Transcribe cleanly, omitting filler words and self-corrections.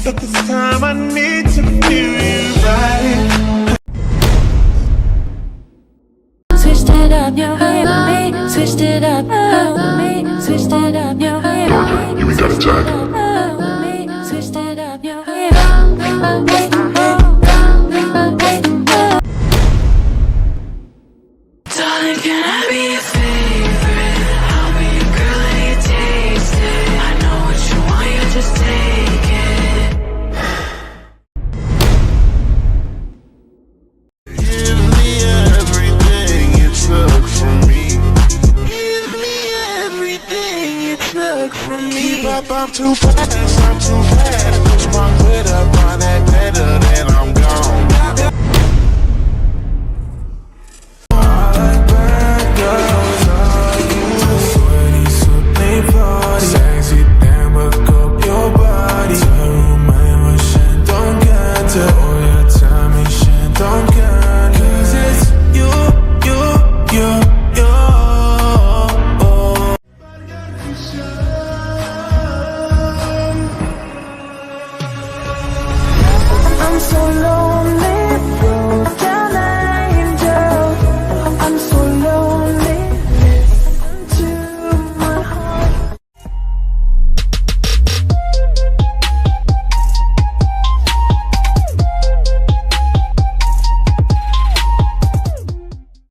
but this time I need to feel you right. Switched it up, your way with me. Switched it up, with me. Switched it up, your way with me. You ain't got a tag. Switched it up, your way. Darling, can I be your favorite? I'll be your girl and you taste it. I know what you want, you just take it. Give me everything you took from me. Give me everything you took from me. Keep up, I'm too fast, I'm too fast. Push my foot up on that pedal.